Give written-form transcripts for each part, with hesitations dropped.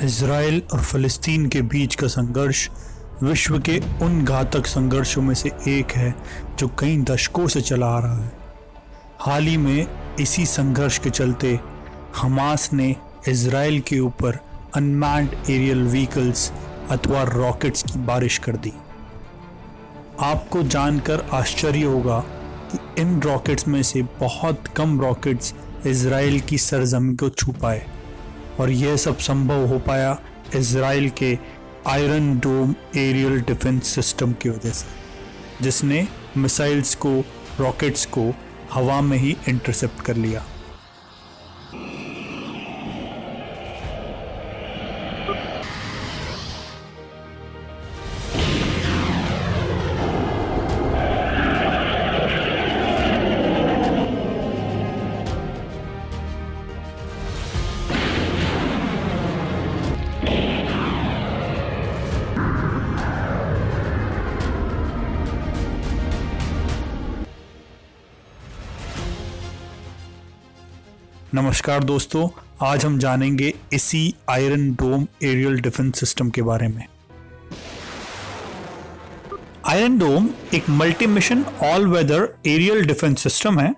Israel और फ़लस्तीन के बीच का संघर्ष विश्व के उन घातक संघर्षों में से एक है जो कई दशकों से चला आ रहा है। हाल ही में इसी संघर्ष के चलते हमास ने इज़राइल के ऊपर अनमैन्ड एरियल व्हीकल्स अथवा रॉकेट्स की बारिश कर दी। आपको जानकर आश्चर्य होगा कि इन रॉकेट्स में से बहुत कम रॉकेट्स इज़राइल की सरजमीं को छू पाए, और यह सब संभव हो पाया इज़राइल के iron Dome aerial defence system की वजह से, जिसने मिसाइल्स को, रॉकेट्स को हवा में ही इंटरसेप्ट कर लिया। नमस्कार दोस्तों, आज हम जानेंगे इसी Iron Dome aerial defence system के बारे में। आयरन डोम एक multi mission all weather aerial defence system है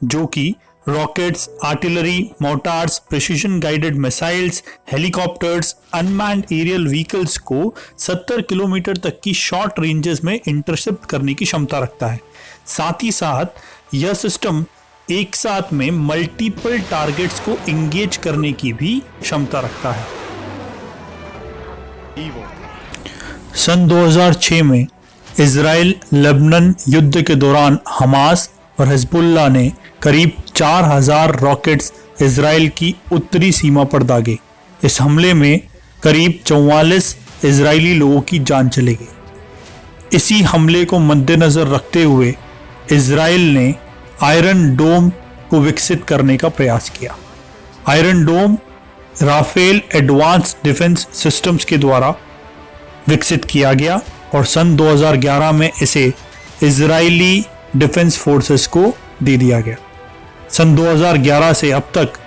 जो कि rockets, artillery, mortars, precision guided missiles, helicopters, unmanned aerial vehicles को 70 किलोमीटर तक की शॉर्ट रेंजेस में इंटरसेप्ट करने की क्षमता रखता है। साथ ही साथ यह सिस्टम एक साथ में मल्टीपल टारगेट्स को इंगेज करने की भी क्षमता रखता है। सन 2006 में इज़राइल लेबनान युद्ध के दौरान हमास और हिजबुल्लाह ने करीब 4000 रॉकेट्स इज़राइल की उत्तरी सीमा पर दागे। इस हमले में करीब 44 इज़राइली लोगों की जान चली गई। इसी हमले को मद्देनजर रखते हुए इज़राइल ने आयरन डोम को विकसित करने का प्रयास किया। आयरन डोम राफेल एडवांस डिफेंस सिस्टम्स के द्वारा विकसित किया गया और सन 2011 में इसे इजरायली डिफेंस फोर्सेस को दे दिया गया। सन 2011 से अब तक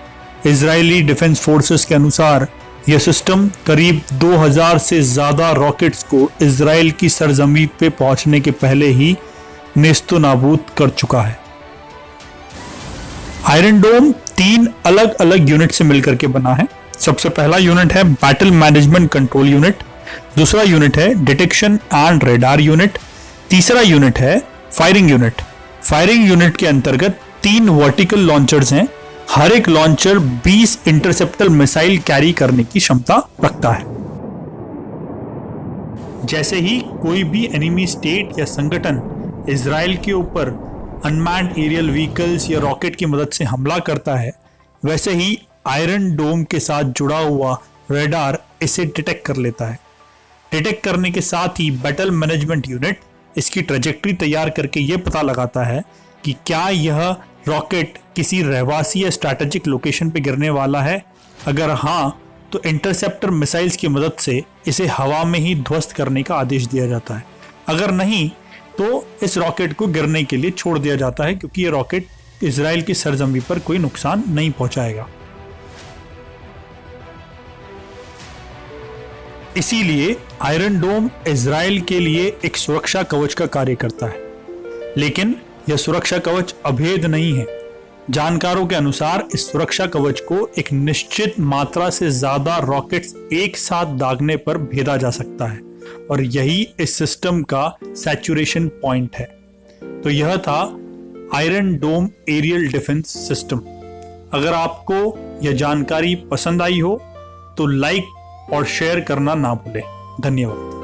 इजरायली डिफेंस फोर्सेस के अनुसार यह सिस्टम करीब 2000 से ज़्यादा रॉकेट्स को इजराइल की सरजमीन पे पहुंचने के पहले ही नेस्तो नाबूद कर चुका है। आयरन डोम 3 अलग अलग यूनिट से मिलकर के बना है। सबसे पहला यूनिट है बैटल मैनेजमेंट कंट्रोल यूनिट, दूसरा यूनिट है डिटेक्शन एंड रेडार यूनिट, तीसरा यूनिट है फायरिंग यूनिट। फायरिंग यूनिट के अंतर्गत 3 वर्टिकल लॉन्चर्स हैं। हर एक लॉन्चर 20 इंटरसेप्टर मिसाइल कैरी करने की क्षमता रखता है। जैसे ही कोई भी एनिमी स्टेट या संगठन इजराइल के ऊपर अनमैन्ड एरियल व्हीकल्स या रॉकेट की मदद से हमला करता है, वैसे ही आयरन डोम के साथ जुड़ा हुआ रेडार इसे डिटेक्ट कर लेता है। डिटेक्ट करने के साथ ही बैटल मैनेजमेंट यूनिट इसकी ट्रेजेक्ट्री तैयार करके यह पता लगाता है कि क्या यह रॉकेट किसी रहवासी या स्ट्रैटेजिक लोकेशन पे गिरने वाला है। अगर हाँ, तो इंटरसेप्टर मिसाइल्स की मदद से इसे हवा में ही ध्वस्त करने का आदेश दिया जाता है। अगर नहीं, तो इस रॉकेट को गिरने के लिए छोड़ दिया जाता है, क्योंकि यह रॉकेट इजराइल की सरजमीन पर कोई नुकसान नहीं पहुंचाएगा। इसीलिए आयरन डोम इजराइल के लिए एक सुरक्षा कवच का कार्य करता है, लेकिन यह सुरक्षा कवच अभेद नहीं है। जानकारों के अनुसार इस सुरक्षा कवच को एक निश्चित मात्रा से ज्यादा रॉकेट्स एक साथ दागने पर भेदा जा सकता है, और यही इस सिस्टम का सैचुरेशन पॉइंट है। तो यह था iron Dome aerial defence system. अगर आपको यह जानकारी पसंद आई हो तो लाइक और शेयर करना ना भूलें। धन्यवाद।